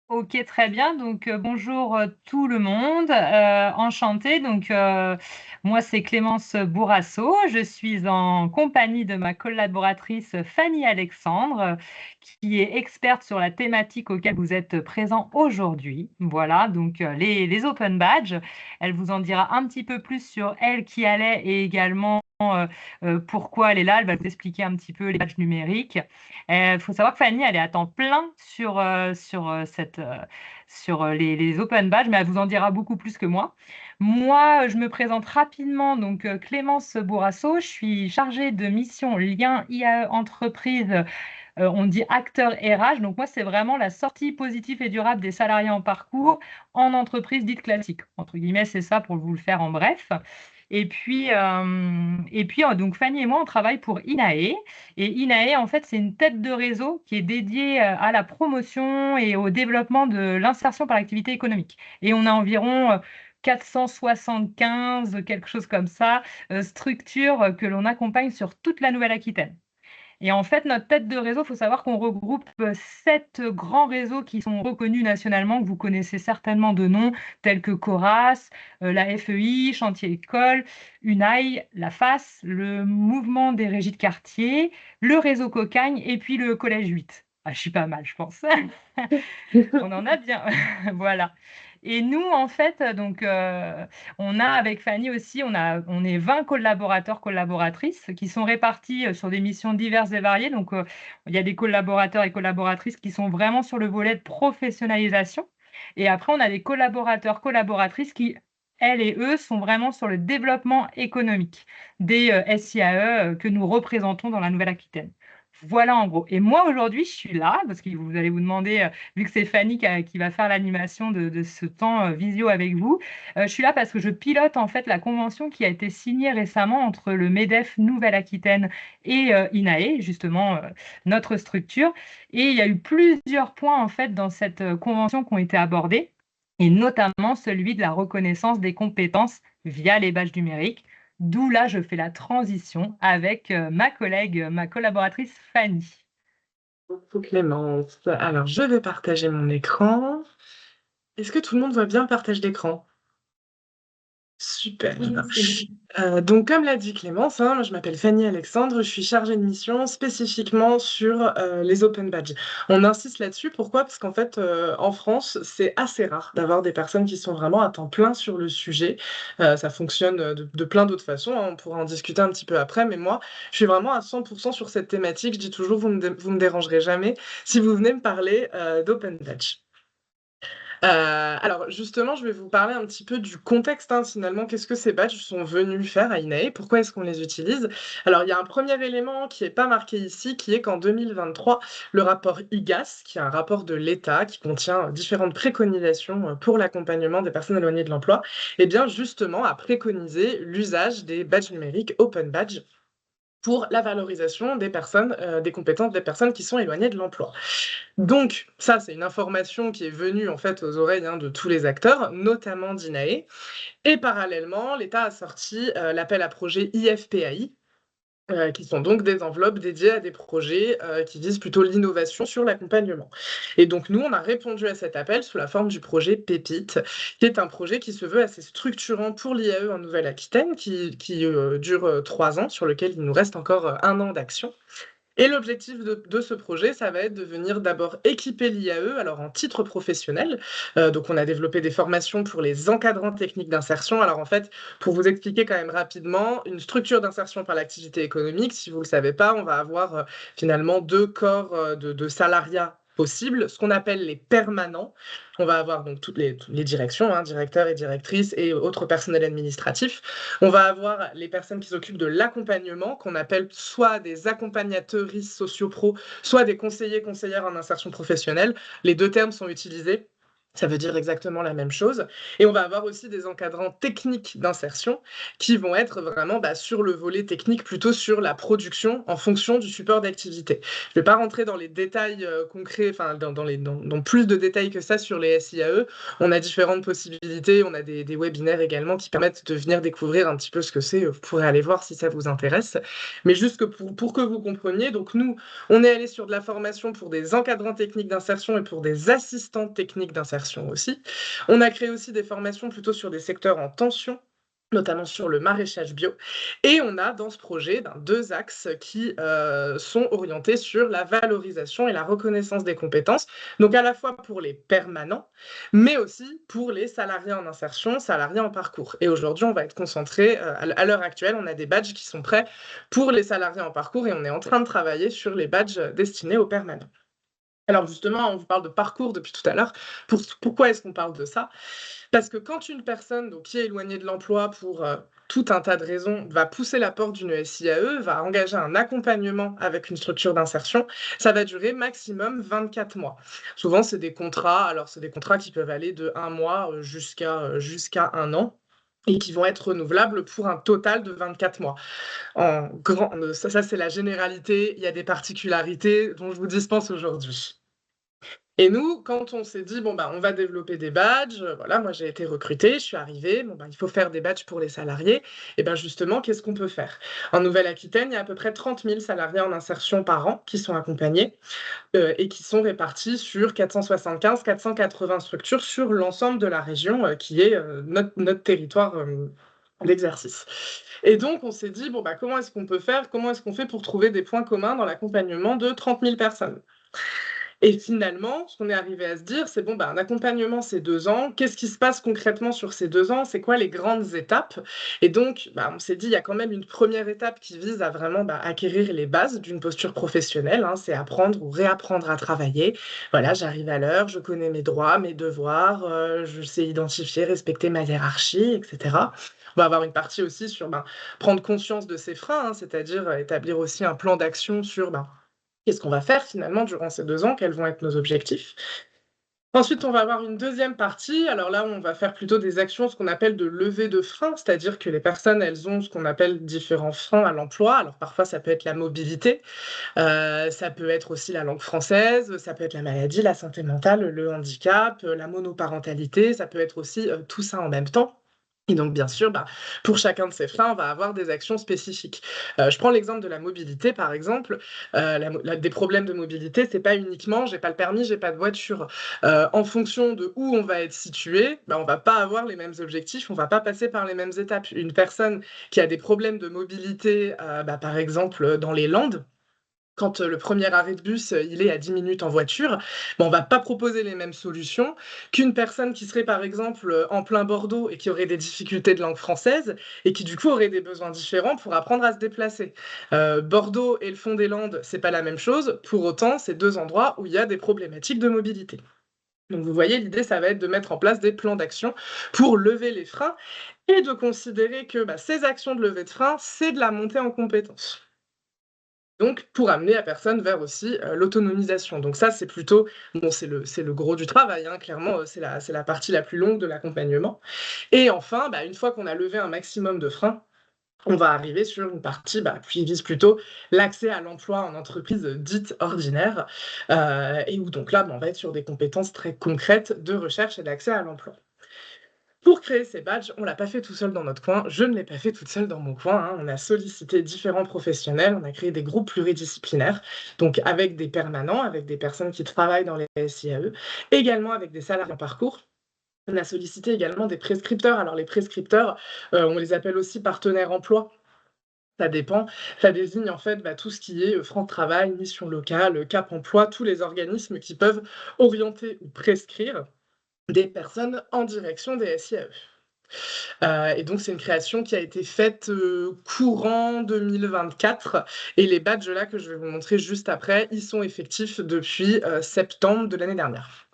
OK, très bien. Donc, bonjour, tout le monde, enchantée. Donc, moi, c'est Clémence Bourrasso. Je suis en compagnie de ma collaboratrice Fanny Alexandre, qui est experte sur la thématique auquel vous êtes présents aujourd'hui. Voilà, donc, les open badges. Elle vous en dira un petit peu plus sur elle, qui elle est et également, pourquoi elle est là. Elle va vous expliquer un petit peu les badges numériques. Il faut savoir que Fanny, elle est à temps plein sur les open badges, mais elle vous en dira beaucoup plus que moi. Moi, je me présente rapidement, donc Clémence Bourrasso, je suis chargée de mission lien IAE entreprise, on dit acteur RH. Donc moi, c'est vraiment la sortie positive et durable des salariés en parcours en entreprise dite classique. Entre guillemets, c'est ça pour vous le faire en bref. Et puis, donc Fanny et moi, on travaille pour INAE. Et INAE, en fait, c'est une tête de réseau qui est dédiée à la promotion et au développement de l'insertion par l'activité économique. Et on a environ 475, quelque chose comme ça, structures que l'on accompagne sur toute la Nouvelle-Aquitaine. Et en fait, notre tête de réseau, il faut savoir qu'on regroupe 7 grands réseaux qui sont reconnus nationalement, que vous connaissez certainement de nom, tels que Coras, la FEI, Chantier École, UNAI, la FAS, le Mouvement des régies de quartier, le réseau Cocagne et puis le Collège 8. Ah, je suis pas mal, je pense. On en a bien, voilà. Et nous, en fait, donc, on a avec Fanny aussi, on est 20 collaborateurs, collaboratrices qui sont répartis sur des missions diverses et variées. Donc, il y a des collaborateurs et collaboratrices qui sont vraiment sur le volet de professionnalisation. Et après, on a des collaborateurs, collaboratrices qui, elles et eux, sont vraiment sur le développement économique des SIAE que nous représentons dans la Nouvelle-Aquitaine. Voilà en gros. Et moi, aujourd'hui, je suis là parce que vous allez vous demander, vu que c'est Fanny qui va faire l'animation de ce temps visio avec vous, je suis là parce que je pilote en fait la convention qui a été signée récemment entre le MEDEF Nouvelle-Aquitaine et INAE, justement notre structure. Et il y a eu plusieurs points en fait dans cette convention qui ont été abordés, et notamment celui de la reconnaissance des compétences via les badges numériques. D'où là, je fais la transition avec ma collègue, ma collaboratrice Fanny. Coucou Clémence. Alors, je vais partager mon écran. Est-ce que tout le monde voit bien le partage d'écran? Super. Oui, c'est bon. Donc, comme l'a dit Clémence, hein, moi, je m'appelle Fanny Alexandre, je suis chargée de mission spécifiquement sur les open badges. On insiste là-dessus, pourquoi? Parce qu'en fait, en France, c'est assez rare d'avoir des personnes qui sont vraiment à temps plein sur le sujet. Ça fonctionne de plein d'autres façons, hein, on pourra en discuter un petit peu après, mais moi, je suis vraiment à 100% sur cette thématique. Je dis toujours, vous me dérangerez jamais si vous venez me parler d'open badge. Alors justement, je vais vous parler un petit peu du contexte, hein, finalement. Qu'est-ce que ces badges sont venus faire à INAE? Pourquoi est-ce qu'on les utilise? Alors, il y a un premier élément qui n'est pas marqué ici, qui est qu'en 2023, le rapport IGAS, qui est un rapport de l'État qui contient différentes préconisations pour l'accompagnement des personnes éloignées de l'emploi, eh bien justement a préconisé l'usage des badges numériques Open Badge pour la valorisation des personnes, des compétences des personnes qui sont éloignées de l'emploi. Donc, ça, c'est une information qui est venue en fait aux oreilles, hein, de tous les acteurs, notamment d'INAE. Et parallèlement, l'État a sorti l'appel à projet IFPAI, qui sont donc des enveloppes dédiées à des projets qui visent plutôt l'innovation sur l'accompagnement. Et donc, nous, on a répondu à cet appel sous la forme du projet Pépite, qui est un projet qui se veut assez structurant pour l'IAE en Nouvelle-Aquitaine, qui dure 3 ans, sur lequel il nous reste encore 1 an d'action. Et l'objectif de ce projet, ça va être de venir d'abord équiper l'IAE, alors en titre professionnel. Donc on a développé des formations pour les encadrants techniques d'insertion. Alors en fait, pour vous expliquer quand même rapidement, une structure d'insertion par l'activité économique, si vous ne le savez pas, on va avoir finalement 2 corps de salariat possibles, ce qu'on appelle les permanents. On va avoir donc toutes les directions, hein, directeurs et directrices et autres personnels administratifs. On va avoir les personnes qui s'occupent de l'accompagnement, qu'on appelle soit des accompagnateuristes sociopro, soit des conseillers, conseillères en insertion professionnelle. Les deux termes sont utilisés. Ça veut dire exactement la même chose et on va avoir aussi des encadrants techniques d'insertion qui vont être vraiment, sur le volet technique, plutôt sur la production en fonction du support d'activité. Je vais pas rentrer dans les détails, concrets, enfin dans plus de détails que ça sur les SIAE. On a différentes possibilités, on a des webinaires également qui permettent de venir découvrir un petit peu ce que c'est, vous pourrez aller voir si ça vous intéresse. Mais juste que pour que vous compreniez, donc nous, on est allé sur de la formation pour des encadrants techniques d'insertion et pour des assistants techniques d'insertion aussi. On a créé aussi des formations plutôt sur des secteurs en tension, notamment sur le maraîchage bio. Et on a dans ce projet deux axes qui sont orientés sur la valorisation et la reconnaissance des compétences, donc à la fois pour les permanents, mais aussi pour les salariés en insertion, salariés en parcours. Et aujourd'hui, on va être concentré, à l'heure actuelle, on a des badges qui sont prêts pour les salariés en parcours et on est en train de travailler sur les badges destinés aux permanents. Alors justement, on vous parle de parcours depuis tout à l'heure. Pourquoi est-ce qu'on parle de ça? Parce que quand une personne donc, qui est éloignée de l'emploi pour tout un tas de raisons va pousser la porte d'une SIAE, va engager un accompagnement avec une structure d'insertion, ça va durer maximum 24 mois. Souvent, c'est des contrats, alors c'est des contrats qui peuvent aller de 1 mois jusqu'à 1 an et qui vont être renouvelables pour un total de 24 mois. Ça c'est la généralité, il y a des particularités dont je vous dispense aujourd'hui. Et nous, quand on s'est dit: «Bon, on va développer des badges», voilà, moi j'ai été recrutée, je suis arrivée, il faut faire des badges pour les salariés et justement, qu'est-ce qu'on peut faire? En Nouvelle-Aquitaine, il y a à peu près 30 000 salariés en insertion par an qui sont accompagnés, et qui sont répartis sur 475-480 structures sur l'ensemble de la région, qui est, notre territoire, d'exercice. Et donc on s'est dit: «Bon, comment est-ce qu'on peut faire? Comment est-ce qu'on fait pour trouver des points communs dans l'accompagnement de 30 000 personnes?» Et finalement, ce qu'on est arrivé à se dire, c'est: «Bon, un accompagnement, c'est 2 ans. Qu'est-ce qui se passe concrètement sur ces 2 ans? C'est quoi les grandes étapes?» Et donc, on s'est dit: «Il y a quand même une première étape qui vise à vraiment, acquérir les bases d'une posture professionnelle, hein, c'est apprendre ou réapprendre à travailler. Voilà, j'arrive à l'heure, je connais mes droits, mes devoirs, je sais identifier, respecter ma hiérarchie et cetera». On va avoir une partie aussi sur, prendre conscience de ses freins, hein, c'est-à-dire, établir aussi un plan d'action sur, qu'est-ce qu'on va faire finalement durant ces 2 ans? Quels vont être nos objectifs? Ensuite, on va avoir une deuxième partie. Alors là, on va faire plutôt des actions, ce qu'on appelle de levée de freins, c'est-à-dire que les personnes, elles ont ce qu'on appelle différents freins à l'emploi. Alors parfois, ça peut être la mobilité, ça peut être aussi la langue française, ça peut être la maladie, la santé mentale, le handicap, la monoparentalité, ça peut être aussi, tout ça en même temps. Et donc bien sûr, pour chacun de ces freins, on va avoir des actions spécifiques. Je prends l'exemple de la mobilité, par exemple. Des problèmes de mobilité, c'est pas uniquement: «J'ai pas le permis, j'ai pas de voiture». En fonction de où on va être situé, on va pas avoir les mêmes objectifs, on va pas passer par les mêmes étapes. Une personne qui a des problèmes de mobilité, par exemple, dans les Landes, quand, le premier arrêt de bus, il est à 10 minutes en voiture, on va pas proposer les mêmes solutions qu'une personne qui serait, par exemple, en plein Bordeaux et qui aurait des difficultés de langue française et qui, du coup, aurait des besoins différents pour apprendre à se déplacer. Bordeaux et le fond des Landes, c'est pas la même chose. Pour autant, c'est 2 endroits où il y a des problématiques de mobilité. Donc vous voyez, l'idée, ça va être de mettre en place des plans d'action pour lever les freins et de considérer que, ces actions de levée de freins, c'est de la montée en compétences. Donc pour amener la personne vers aussi, l'autonomisation. Donc ça, c'est plutôt c'est le gros du travail, hein, clairement, c'est la partie la plus longue de l'accompagnement. Et enfin, une fois qu'on a levé un maximum de freins, on va arriver sur une partie, qui vise plutôt l'accès à l'emploi en entreprise, dite ordinaire, et où donc là, on va être sur des compétences très concrètes de recherche et d'accès à l'emploi. Pour créer ces badges, on l'a pas fait tout seul dans notre coin, je ne l'ai pas fait toute seule dans mon coin, hein. On a sollicité différents professionnels, on a créé des groupes pluridisciplinaires, donc avec des permanents, avec des personnes qui travaillent dans les SIAE, également avec des salariés en parcours. On a sollicité également des prescripteurs. Alors les prescripteurs, on les appelle aussi partenaires emploi. Ça dépend, ça désigne en fait, tout ce qui est, France Travail, Mission Locale, Cap Emploi, tous les organismes qui peuvent orienter ou prescrire des personnes en direction des SIAE. Et donc c'est une création qui a été faite, courant 2024 et les badges là que je vais vous montrer juste après, ils sont effectifs depuis, septembre de l'année dernière.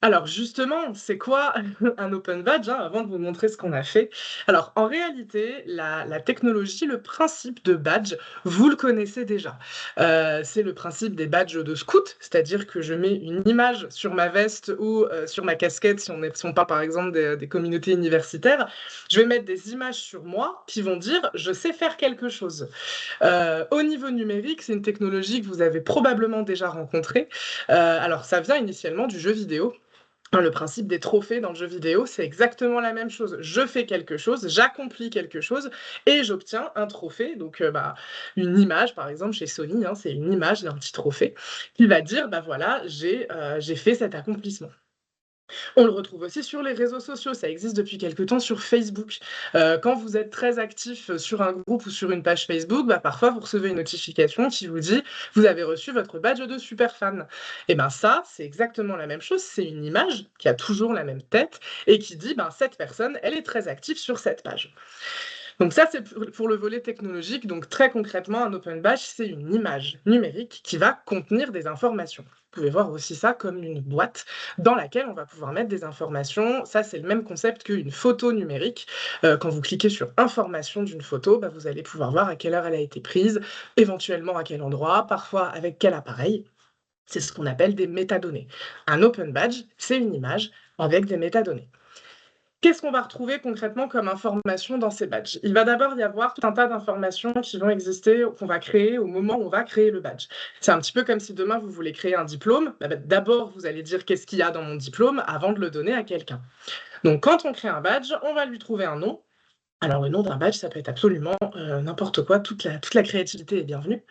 Alors justement, c'est quoi un open badge, hein, avant de vous montrer ce qu'on a fait? Alors en réalité, la technologie, le principe de badge, vous le connaissez déjà. C'est le principe des badges de scout, c'est-à-dire que je mets une image sur ma veste ou sur ma casquette si on parle par exemple des communautés universitaires. Je vais mettre des images sur moi qui vont dire: «Je sais faire quelque chose». Au niveau numérique, c'est une technologie que vous avez probablement déjà rencontrée. Alors ça vient initialement du jeu vidéo. Le principe des trophées dans le jeu vidéo, c'est exactement la même chose. Je fais quelque chose, j'accomplis quelque chose et j'obtiens un trophée. Donc, une image, par exemple, chez Sony, hein, c'est une image d'un petit trophée qui va dire: «Bah, voilà, j'ai fait cet accomplissement». On le retrouve aussi sur les réseaux sociaux, ça existe depuis quelque temps sur Facebook. Quand vous êtes très actif, sur un groupe ou sur une page Facebook, bah, parfois vous recevez une notification qui vous dit: «Vous avez reçu votre badge de super fan». Et ben ça, c'est exactement la même chose, c'est une image qui a toujours la même tête et qui dit: «Ben, cette personne, elle est très active sur cette page». Donc ça, c'est pour le volet technologique. Donc très concrètement, un open badge, c'est une image numérique qui va contenir des informations. Vous pouvez voir aussi ça comme une boîte dans laquelle on va pouvoir mettre des informations. Ça, c'est le même concept qu'une photo numérique. Quand vous cliquez sur information d'une photo, bah, vous allez pouvoir voir à quelle heure elle a été prise, éventuellement à quel endroit, parfois avec quel appareil. C'est ce qu'on appelle des métadonnées. Un open badge, c'est une image avec des métadonnées. Qu'est-ce qu'on va retrouver concrètement comme information dans ces badges? Il va d'abord y avoir tout un tas d'informations qui vont exister, qu'on va créer au moment où on va créer le badge. C'est un petit peu comme si demain vous voulez créer un diplôme, d'abord vous allez dire qu'est-ce qu'il y a dans mon diplôme avant de le donner à quelqu'un. Donc quand on crée un badge, on va lui trouver un nom. Alors le nom d'un badge, ça peut être absolument n'importe quoi, toute la créativité est bienvenue.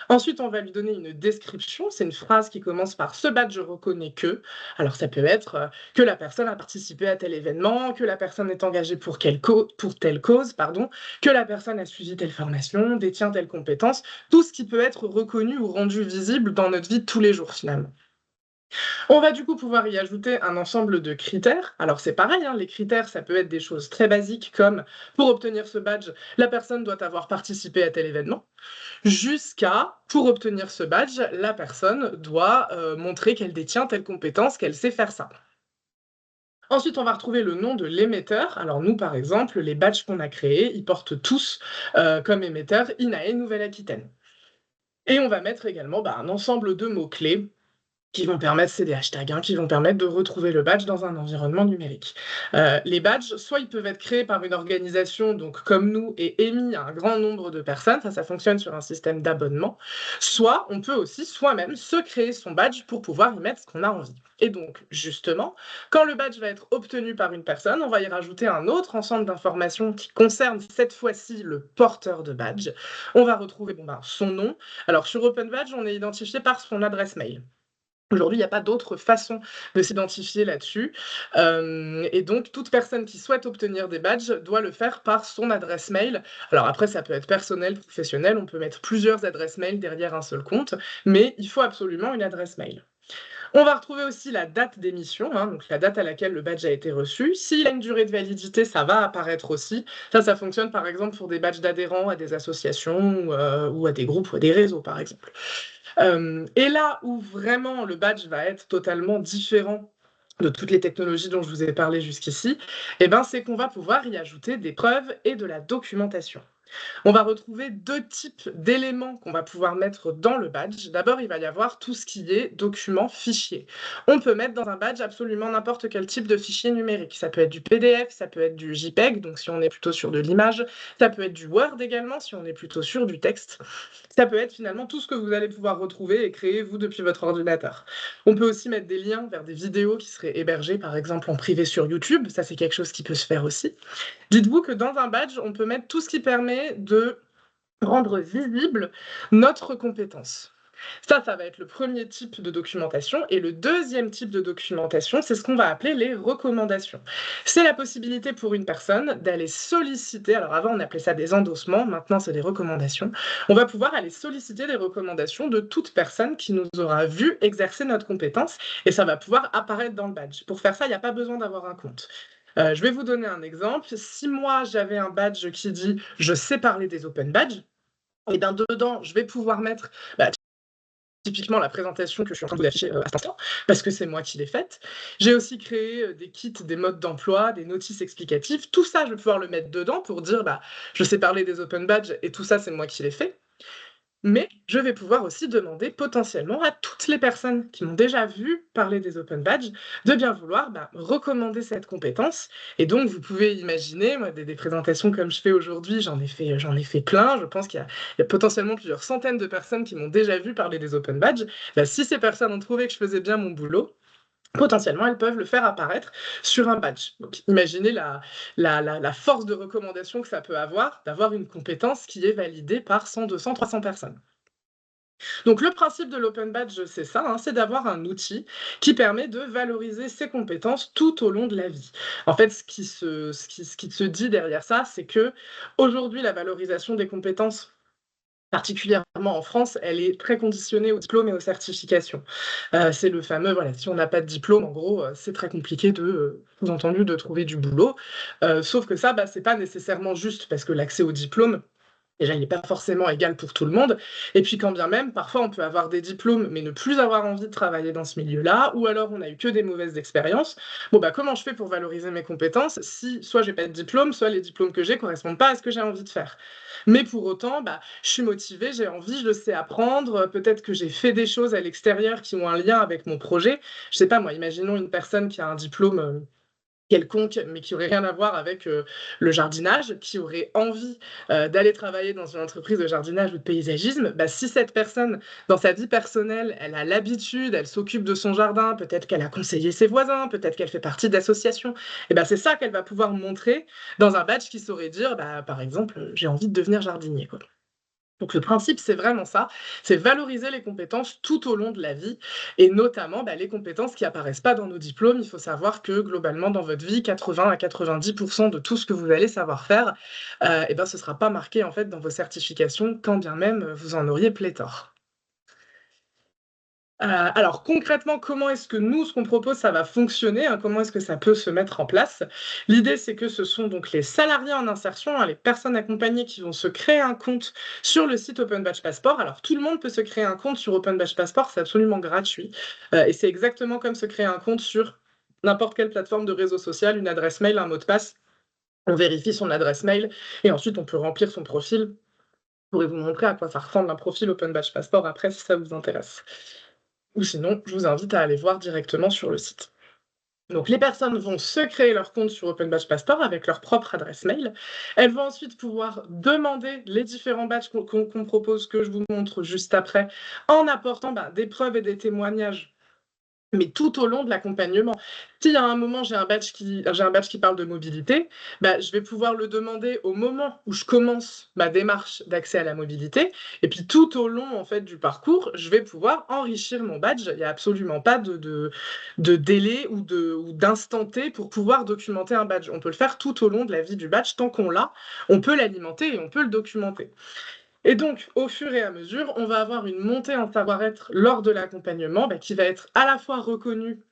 Ensuite, on va lui donner une description. C'est une phrase qui commence par «Ce badge, je reconnais que». Alors ça peut être, que la personne a participé à tel événement, que la personne est engagée pour telle cause, pardon, que la personne a suivi telle formation, détient telle compétence. Tout ce qui peut être reconnu ou rendu visible dans notre vie de tous les jours, finalement. On va du coup pouvoir y ajouter un ensemble de critères. Alors c'est pareil, hein, les critères, ça peut être des choses très basiques comme: pour obtenir ce badge, la personne doit avoir participé à tel événement. Jusqu'à, pour obtenir ce badge, la personne doit, montrer qu'elle détient telle compétence, qu'elle sait faire ça. Ensuite, on va retrouver le nom de l'émetteur. Alors nous, par exemple, les badges qu'on a créés, ils portent tous, comme émetteur INAE Nouvelle-Aquitaine. Et on va mettre également, un ensemble de mots-clés qui vont permettre, c'est des hashtags, hein, qui vont permettre de retrouver le badge dans un environnement numérique. Les badges, soit ils peuvent être créés par une organisation, donc comme nous, et émis à un grand nombre de personnes, ça fonctionne sur un système d'abonnement, soit on peut aussi soi-même se créer son badge pour pouvoir y mettre ce qu'on a envie. Et donc, justement, quand le badge va être obtenu par une personne, on va y rajouter un autre ensemble d'informations qui concerne cette fois-ci le porteur de badge. On va retrouver son nom. Alors sur Open Badge, on est identifié par son adresse mail. Aujourd'hui, il n'y a pas d'autre façon de s'identifier là-dessus, et donc toute personne qui souhaite obtenir des badges doit le faire par son adresse mail. Alors après, ça peut être personnel, professionnel, on peut mettre plusieurs adresses mail derrière un seul compte, mais il faut absolument une adresse mail. On va retrouver aussi la date d'émission, hein, donc la date à laquelle le badge a été reçu. S'il a une durée de validité, ça va apparaître aussi. Ça fonctionne par exemple pour des badges d'adhérents à des associations ou à des groupes ou à des réseaux, par exemple. Et là où vraiment le badge va être totalement différent de toutes les technologies dont je vous ai parlé jusqu'ici, c'est qu'on va pouvoir y ajouter des preuves et de la documentation. On va retrouver 2 types d'éléments qu'on va pouvoir mettre dans le badge. D'abord, il va y avoir tout ce qui est documents, fichiers. On peut mettre dans un badge absolument n'importe quel type de fichier numérique. Ça peut être du PDF, ça peut être du JPEG, donc si on est plutôt sur de l'image, ça peut être du Word également, si on est plutôt sur du texte. Ça peut être finalement tout ce que vous allez pouvoir retrouver et créer vous depuis votre ordinateur. On peut aussi mettre des liens vers des vidéos qui seraient hébergées par exemple en privé sur YouTube, ça c'est quelque chose qui peut se faire aussi. Dites-vous que dans un badge, on peut mettre tout ce qui permet de rendre visible notre compétence. Ça va être le premier type de documentation et le deuxième type de documentation, c'est ce qu'on va appeler les recommandations. C'est la possibilité pour une personne d'aller solliciter, alors avant on appelait ça des endossements, maintenant c'est des recommandations. On va pouvoir aller solliciter des recommandations de toute personne qui nous aura vu exercer notre compétence et ça va pouvoir apparaître dans le badge. Pour faire ça, il n'y a pas besoin d'avoir un compte. Je vais vous donner un exemple. Si moi j'avais un badge qui dit: «Je sais parler des open badges», et bien dedans, je vais pouvoir mettre, bah, typiquement la présentation que je suis en train de vous afficher à cet instant, parce que c'est moi qui l'ai faite. J'ai aussi créé des kits, des modes d'emploi, des notices explicatives. Tout ça, je vais pouvoir le mettre dedans pour dire, je sais parler des open badges et tout ça, c'est moi qui l'ai fait. Mais je vais pouvoir aussi demander potentiellement à toutes les personnes qui m'ont déjà vu parler des open badges de bien vouloir recommander cette compétence. Et donc, vous pouvez imaginer, moi, des présentations comme je fais aujourd'hui, j'en ai fait plein. Je pense qu'il y a potentiellement plusieurs centaines de personnes qui m'ont déjà vu parler des open badges. Si ces personnes ont trouvé que je faisais bien mon boulot, potentiellement, elles peuvent le faire apparaître sur un badge. Donc, imaginez la force de recommandation que ça peut avoir d'avoir une compétence qui est validée par 100, 200, 300 personnes. Donc, le principe de l'open badge, c'est ça, hein, c'est d'avoir un outil qui permet de valoriser ses compétences tout au long de la vie. En fait, ce qui se dit derrière ça, c'est que aujourd'hui, la valorisation des compétences particulièrement en France, elle est très conditionnée au diplôme et aux certifications. C'est le fameux, voilà, si on n'a pas de diplôme, en gros, c'est très compliqué sous-entendu, de trouver du boulot. Sauf que ça, c'est pas nécessairement juste parce que l'accès au diplôme, déjà, il n'est pas forcément égal pour tout le monde. Et puis, quand bien même, parfois, on peut avoir des diplômes, mais ne plus avoir envie de travailler dans ce milieu-là, ou alors on a eu que des mauvaises expériences. Bon, comment je fais pour valoriser mes compétences si soit j'ai pas de diplôme, soit les diplômes que j'ai correspondent pas à ce que j'ai envie de faire. Mais pour autant, je suis motivée, j'ai envie, je le sais apprendre. Peut-être que j'ai fait des choses à l'extérieur qui ont un lien avec mon projet. Je sais pas, moi, imaginons une personne qui a un diplôme quelconque, mais qui aurait rien à voir avec le jardinage, qui aurait envie d'aller travailler dans une entreprise de jardinage ou de paysagisme, si cette personne, dans sa vie personnelle, elle a l'habitude, elle s'occupe de son jardin, peut-être qu'elle a conseillé ses voisins, peut-être qu'elle fait partie d'associations, et c'est ça qu'elle va pouvoir montrer dans un badge qui saurait dire, par exemple, j'ai envie de devenir jardinier, quoi. Donc le principe, c'est vraiment ça, c'est valoriser les compétences tout au long de la vie et notamment les compétences qui apparaissent pas dans nos diplômes. Il faut savoir que globalement dans votre vie, 80 à 90 de tout ce que vous allez savoir faire, ce sera pas marqué en fait dans vos certifications, quand bien même vous en auriez pléthore. Alors concrètement, comment est-ce que nous, ce qu'on propose, ça va fonctionner, hein? Comment est-ce que ça peut se mettre en place? L'idée, c'est que ce sont donc les salariés en insertion, hein, les personnes accompagnées qui vont se créer un compte sur le site Open Badge Passport. Alors tout le monde peut se créer un compte sur Open Badge Passport, c'est absolument gratuit. Et c'est exactement comme se créer un compte sur n'importe quelle plateforme de réseau social, une adresse mail, un mot de passe. On vérifie son adresse mail et ensuite on peut remplir son profil. Je pourrais vous montrer à quoi ça ressemble un profil Open Badge Passport après si ça vous intéresse. Ou sinon, je vous invite à aller voir directement sur le site. Donc les personnes vont se créer leur compte sur Open Badge Passport avec leur propre adresse mail. Elles vont ensuite pouvoir demander les différents badges qu'on propose, que je vous montre juste après, en apportant des preuves et des témoignages, mais tout au long de l'accompagnement. S'il y a un moment, j'ai un badge qui parle de mobilité, je vais pouvoir le demander au moment où je commence ma démarche d'accès à la mobilité. Et puis tout au long en fait, du parcours, je vais pouvoir enrichir mon badge. Il n'y a absolument pas de délai ou d'instant T pour pouvoir documenter un badge. On peut le faire tout au long de la vie du badge. Tant qu'on l'a, on peut l'alimenter et on peut le documenter. Et donc, au fur et à mesure, on va avoir une montée en savoir-être lors de l'accompagnement qui va être à la fois reconnue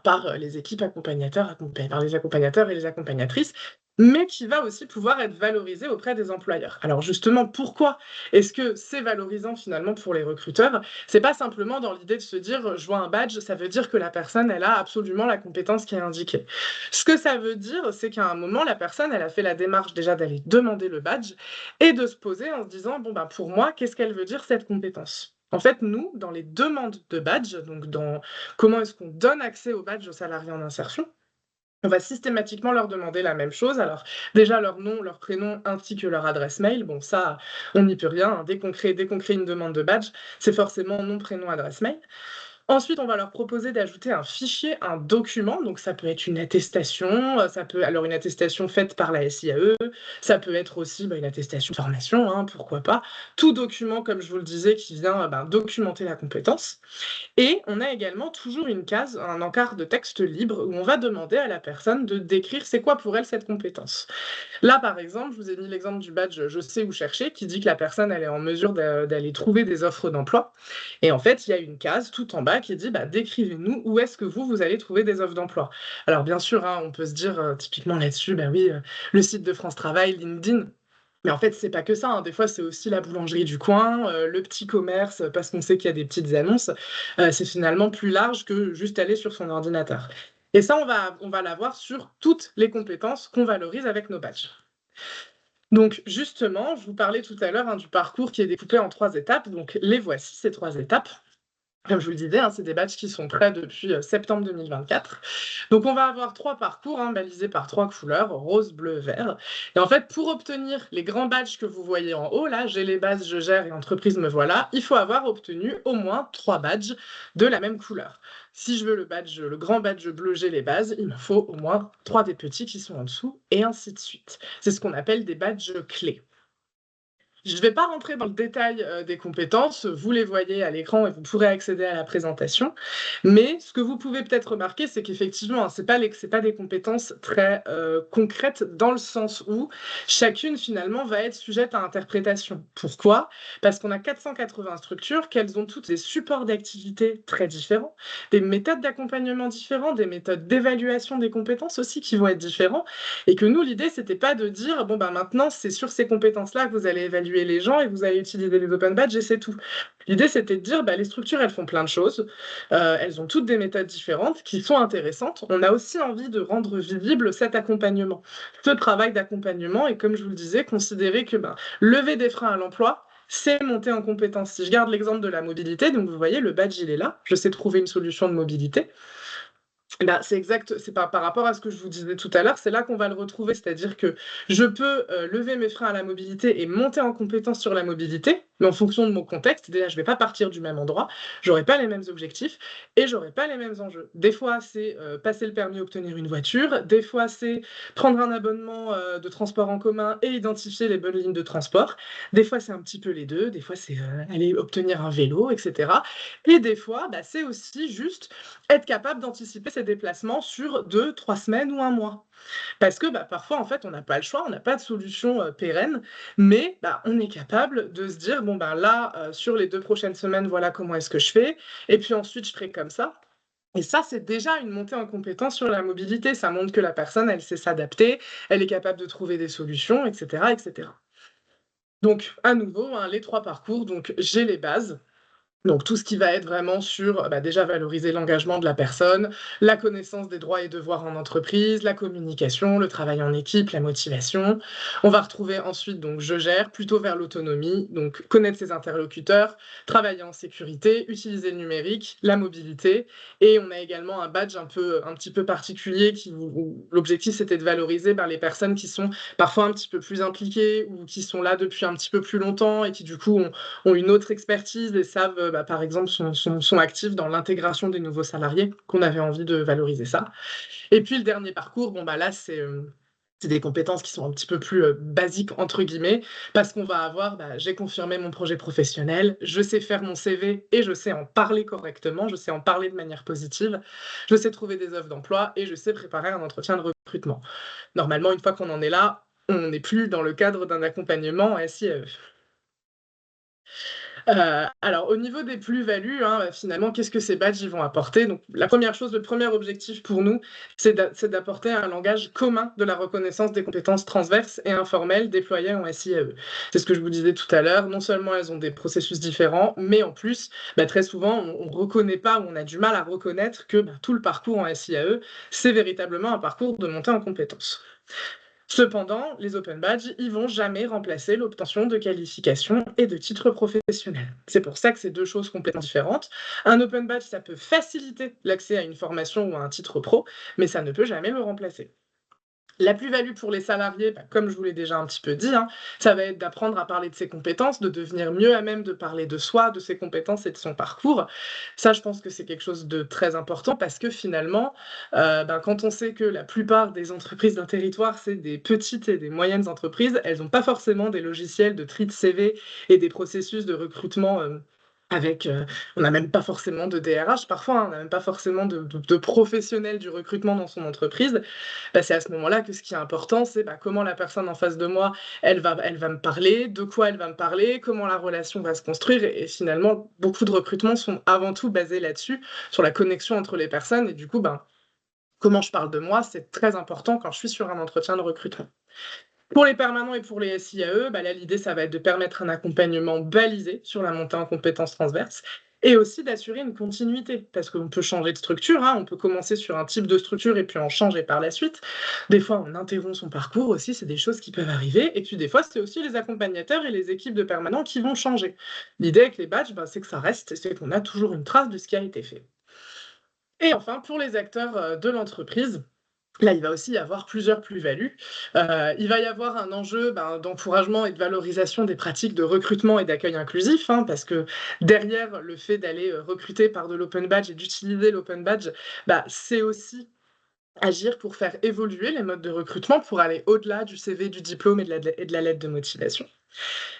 par les équipes accompagnateurs, par les accompagnateurs et les accompagnatrices, mais qui va aussi pouvoir être valorisée auprès des employeurs. Alors justement, pourquoi est-ce que c'est valorisant finalement pour les recruteurs? C'est pas simplement dans l'idée de se dire je vois un badge, ça veut dire que la personne elle a absolument la compétence qui est indiquée. Ce que ça veut dire, c'est qu'à un moment la personne elle a fait la démarche déjà d'aller demander le badge et de se poser en se disant bon pour moi qu'est-ce qu'elle veut dire cette compétence? En fait, nous, dans les demandes de badge, donc dans comment est-ce qu'on donne accès aux badges aux salariés en insertion, on va systématiquement leur demander la même chose. Alors, déjà, leur nom, leur prénom, ainsi que leur adresse mail. Bon, ça, on n'y peut rien, hein. Dès qu'on crée une demande de badge, c'est forcément nom, prénom, adresse mail. Ensuite, on va leur proposer d'ajouter un fichier, un document. Donc, ça peut être une attestation, alors une attestation faite par la SIAE, ça peut être aussi une attestation de formation, hein, pourquoi pas. Tout document, comme je vous le disais, qui vient documenter la compétence. Et on a également toujours une case, un encart de texte libre, où on va demander à la personne de décrire c'est quoi pour elle cette compétence. Là, par exemple, je vous ai mis l'exemple du badge Je sais où chercher, qui dit que la personne elle est en mesure d'aller trouver des offres d'emploi. Et en fait, il y a une case tout en bas qui dit décrivez-nous où est-ce que vous allez trouver des offres d'emploi. Alors bien sûr, hein, on peut se dire typiquement là-dessus, oui, le site de France Travail, LinkedIn. Mais en fait, c'est pas que ça, hein. Des fois, c'est aussi la boulangerie du coin, le petit commerce, parce qu'on sait qu'il y a des petites annonces. C'est finalement plus large que juste aller sur son ordinateur. Et ça, on va l'avoir sur toutes les compétences qu'on valorise avec nos badges. Donc justement, je vous parlais tout à l'heure, hein, du parcours qui est découpé en 3 étapes. Donc les voici, ces 3 étapes. Comme je vous le disais, hein, c'est des badges qui sont prêts depuis septembre 2024. Donc on va avoir 3 parcours, hein, balisés par 3 couleurs, rose, bleu, vert. Et en fait, pour obtenir les grands badges que vous voyez en haut, là, j'ai les bases, je gère et entreprise me voilà, il faut avoir obtenu au moins 3 badges de la même couleur. Si je veux le grand badge bleu, j'ai les bases, il me faut au moins 3 des petits qui sont en dessous, et ainsi de suite. C'est ce qu'on appelle des badges clés. Je ne vais pas rentrer dans le détail des compétences, vous les voyez à l'écran et vous pourrez accéder à la présentation. Mais ce que vous pouvez peut-être remarquer, c'est qu'effectivement, hein, ce n'est pas des compétences très concrètes dans le sens où chacune finalement va être sujette à interprétation. Pourquoi? Parce qu'on a 480 structures, qu'elles ont toutes des supports d'activité très différents, des méthodes d'accompagnement différents, des méthodes d'évaluation des compétences aussi qui vont être différents. Et que nous, l'idée, c'était pas de dire, bon, bah maintenant, c'est sur ces compétences-là que vous allez évaluer les gens et vous allez utiliser les open badges et c'est tout. L'idée, c'était de dire, bah, les structures, elles font plein de choses. Elles ont toutes des méthodes différentes qui sont intéressantes. On a aussi envie de rendre visible cet accompagnement, ce travail d'accompagnement. Et comme je vous le disais, considérer que lever des freins à l'emploi, c'est monter en compétence. Si je garde l'exemple de la mobilité, donc vous voyez, le badge, il est là. Je sais trouver une solution de mobilité. C'est par rapport à ce que je vous disais tout à l'heure, c'est là qu'on va le retrouver, c'est-à-dire que je peux lever mes freins à la mobilité et monter en compétence sur la mobilité, mais en fonction de mon contexte. Déjà, je ne vais pas partir du même endroit, j'aurai pas les mêmes objectifs et j'aurai pas les mêmes enjeux. Des fois, c'est passer le permis, obtenir une voiture, des fois, c'est prendre un abonnement de transport en commun et identifier les bonnes lignes de transport, des fois, c'est un petit peu les deux, des fois, c'est aller obtenir un vélo, etc. Et des fois, c'est aussi juste être capable d'anticiper ses déplacements sur 2, 3 semaines ou un mois. Parce que parfois, en fait, on n'a pas le choix, on n'a pas de solution pérenne, mais on est capable de se dire, bon, là, sur les 2 prochaines semaines, voilà comment est-ce que je fais, et puis ensuite, je ferai comme ça. Et ça, c'est déjà une montée en compétence sur la mobilité. Ça montre que la personne, elle sait s'adapter, elle est capable de trouver des solutions, etc., etc. Donc, à nouveau, hein, les 3 parcours, donc j'ai les bases, donc tout ce qui va être vraiment sur, déjà valoriser l'engagement de la personne, la connaissance des droits et devoirs en entreprise, la communication, le travail en équipe, la motivation. On va retrouver ensuite donc je gère, plutôt vers l'autonomie, donc connaître ses interlocuteurs, travailler en sécurité, utiliser le numérique, la mobilité. Et on a également un badge un petit peu particulier où l'objectif c'était de valoriser les personnes qui sont parfois un petit peu plus impliquées ou qui sont là depuis un petit peu plus longtemps et qui du coup ont une autre expertise et savent, par exemple, sont actifs dans l'intégration des nouveaux salariés, qu'on avait envie de valoriser ça. Et puis le dernier parcours, là, c'est des compétences qui sont un petit peu plus basiques, entre guillemets, parce qu'on va avoir, j'ai confirmé mon projet professionnel, je sais faire mon CV et je sais en parler correctement, je sais en parler de manière positive, je sais trouver des offres d'emploi et je sais préparer un entretien de recrutement. Normalement, une fois qu'on en est là, on n'est plus dans le cadre d'un accompagnement SIAE. Alors au niveau des plus-values, hein, finalement, qu'est-ce que ces badges ils vont apporter? Donc la première chose, le premier objectif pour nous, c'est d'apporter un langage commun de la reconnaissance des compétences transverses et informelles déployées en SIAE. C'est ce que je vous disais tout à l'heure, non seulement elles ont des processus différents, mais en plus, très souvent, on ne reconnaît pas ou on a du mal à reconnaître que tout le parcours en SIAE, c'est véritablement un parcours de montée en compétences. Cependant, les open badges, ils vont jamais remplacer l'obtention de qualifications et de titres professionnels. C'est pour ça que c'est 2 choses complètement différentes. Un open badge, ça peut faciliter l'accès à une formation ou à un titre pro, mais ça ne peut jamais le remplacer. La plus-value pour les salariés, comme je vous l'ai déjà un petit peu dit, hein, ça va être d'apprendre à parler de ses compétences, de devenir mieux à même de parler de soi, de ses compétences et de son parcours. Ça, je pense que c'est quelque chose de très important parce que finalement, quand on sait que la plupart des entreprises d'un territoire, c'est des petites et des moyennes entreprises, elles n'ont pas forcément des logiciels de tri de CV et des processus de recrutement avec, on n'a même pas forcément de DRH parfois, hein, on n'a même pas forcément de professionnels du recrutement dans son entreprise. C'est à ce moment-là que ce qui est important, c'est comment la personne en face de moi, elle va me parler, de quoi elle va me parler, comment la relation va se construire. Et finalement, beaucoup de recrutements sont avant tout basés là-dessus, sur la connexion entre les personnes. Et du coup, comment je parle de moi, c'est très important quand je suis sur un entretien de recrutement. Pour les permanents et pour les SIAE, bah là, l'idée, ça va être de permettre un accompagnement balisé sur la montée en compétences transverses et aussi d'assurer une continuité, parce qu'on peut changer de structure, hein, on peut commencer sur un type de structure et puis en changer par la suite. Des fois, on interrompt son parcours aussi, c'est des choses qui peuvent arriver. Et puis des fois, c'est aussi les accompagnateurs et les équipes de permanents qui vont changer. L'idée avec les badges, bah, c'est que ça reste, c'est qu'on a toujours une trace de ce qui a été fait. Et enfin, pour les acteurs de l'entreprise, là, il va aussi y avoir plusieurs plus-values. Il va y avoir un enjeu d'encouragement et de valorisation des pratiques de recrutement et d'accueil inclusif, hein, parce que derrière le fait d'aller recruter par de l'open badge et d'utiliser l'open badge, bah, c'est aussi agir pour faire évoluer les modes de recrutement pour aller au-delà du CV, du diplôme et de la lettre de motivation.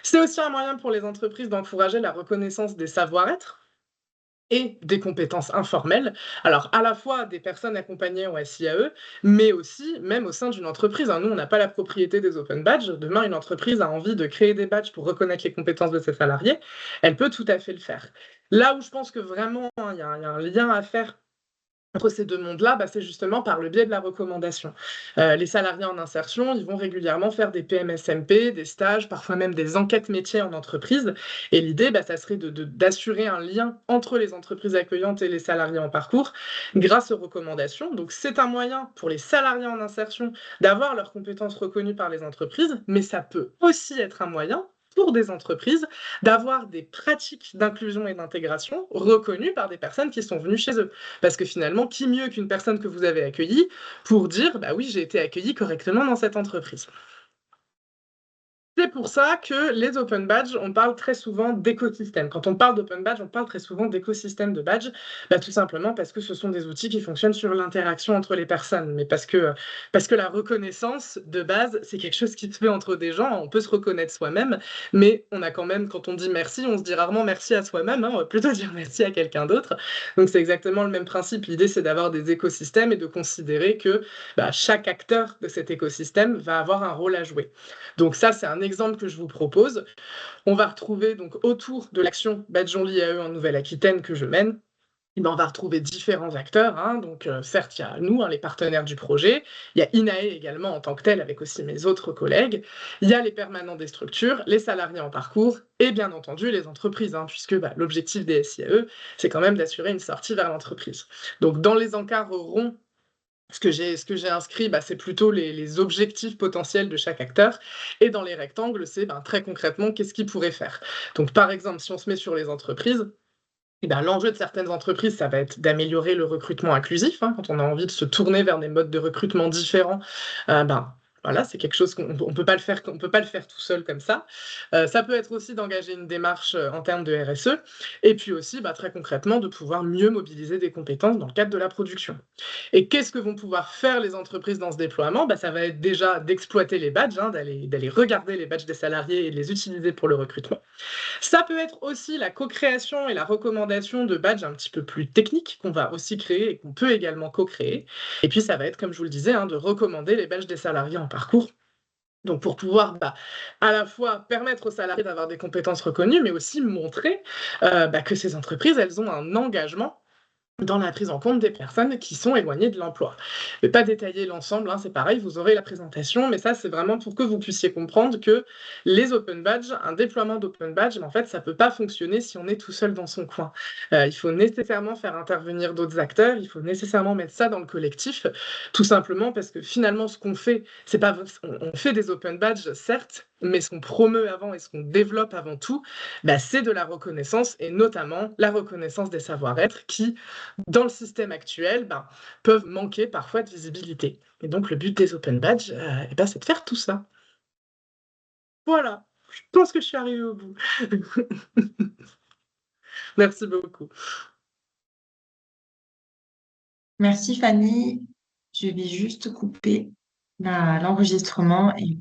C'est aussi un moyen pour les entreprises d'encourager la reconnaissance des savoir-être et des compétences informelles. Alors, à la fois des personnes accompagnées en SIAE, mais aussi même au sein d'une entreprise, hein. Nous, on n'a pas la propriété des open badges. Demain, une entreprise a envie de créer des badges pour reconnaître les compétences de ses salariés, elle peut tout à fait le faire. Là où je pense que vraiment, hein, il y a un lien à faire entre ces 2 mondes-là, bah, c'est justement par le biais de la recommandation. Les salariés en insertion, ils vont régulièrement faire des PMSMP, des stages, parfois même des enquêtes métiers en entreprise et l'idée, bah, ça serait d'assurer un lien entre les entreprises accueillantes et les salariés en parcours grâce aux recommandations. Donc c'est un moyen pour les salariés en insertion d'avoir leurs compétences reconnues par les entreprises, mais ça peut aussi être un moyen pour des entreprises d'avoir des pratiques d'inclusion et d'intégration reconnues par des personnes qui sont venues chez eux. Parce que finalement, qui mieux qu'une personne que vous avez accueillie pour dire: «Bah oui, j'ai été accueilli correctement dans cette entreprise». C'est pour ça que les open badges, on parle très souvent d'écosystème. Quand on parle d'open badge, on parle très souvent d'écosystème de badge, bah, tout simplement parce que ce sont des outils qui fonctionnent sur l'interaction entre les personnes, mais parce que la reconnaissance de base, c'est quelque chose qui se fait entre des gens. On peut se reconnaître soi-même, mais on a quand même quand on dit merci, on se dit rarement merci à soi-même, hein, on va plutôt dire merci à quelqu'un d'autre. Donc c'est exactement le même principe. L'idée, c'est d'avoir des écosystèmes et de considérer que, bah, chaque acteur de cet écosystème va avoir un rôle à jouer. Donc ça, c'est un exemple que je vous propose. On va retrouver donc autour de l'action Badge-on-Lit IAE en Nouvelle-Aquitaine que je mène, eh ben, on va retrouver différents acteurs, hein. Donc, certes, il y a nous, hein, les partenaires du projet. Il y a INAE également en tant que tel, avec aussi mes autres collègues. Il y a les permanents des structures, les salariés en parcours et bien entendu les entreprises, hein, puisque bah, l'objectif des SIAE, c'est quand même d'assurer une sortie vers l'entreprise. Donc, dans les encarts ronds, ce que j'ai inscrit, bah, c'est plutôt les objectifs potentiels de chaque acteur et dans les rectangles, c'est, ben, très concrètement, qu'est-ce qu'ils pourraient faire? Donc par exemple, si on se met sur les entreprises, et ben, l'enjeu de certaines entreprises, ça va être d'améliorer le recrutement inclusif, hein, quand on a envie de se tourner vers des modes de recrutement différents, ben, voilà, c'est quelque chose qu'on peut pas le faire tout seul comme ça. Ça peut être aussi d'engager une démarche, en termes de RSE et puis aussi, bah, très concrètement, de pouvoir mieux mobiliser des compétences dans le cadre de la production. Et qu'est-ce que vont pouvoir faire les entreprises dans ce déploiement? Bah, ça va être déjà d'exploiter les badges, hein, d'aller regarder les badges des salariés et de les utiliser pour le recrutement. Ça peut être aussi la co-création et la recommandation de badges un petit peu plus techniques qu'on va aussi créer et qu'on peut également co-créer. Et puis ça va être, comme je vous le disais, hein, de recommander les badges des salariés en parcours. Donc pour pouvoir, bah, à la fois permettre aux salariés d'avoir des compétences reconnues, mais aussi montrer, bah, que ces entreprises, elles ont un engagement dans la prise en compte des personnes qui sont éloignées de l'emploi. Je ne vais pas détailler l'ensemble, hein, c'est pareil, vous aurez la présentation, mais ça, c'est vraiment pour que vous puissiez comprendre que les open badges, un déploiement d'open badge, en fait, ça ne peut pas fonctionner si on est tout seul dans son coin. Il faut nécessairement faire intervenir d'autres acteurs, il faut nécessairement mettre ça dans le collectif, tout simplement parce que finalement, ce qu'on fait, c'est pas, on fait des open badges, certes, mais ce qu'on promeut avant et ce qu'on développe avant tout, bah, c'est de la reconnaissance et notamment la reconnaissance des savoir-être qui, dans le système actuel, ben, peuvent manquer parfois de visibilité. Et donc le but des open badges, et ben, c'est de faire tout ça. Voilà, je pense que je suis arrivée au bout. Merci beaucoup. Merci Fanny. Je vais juste couper l'enregistrement et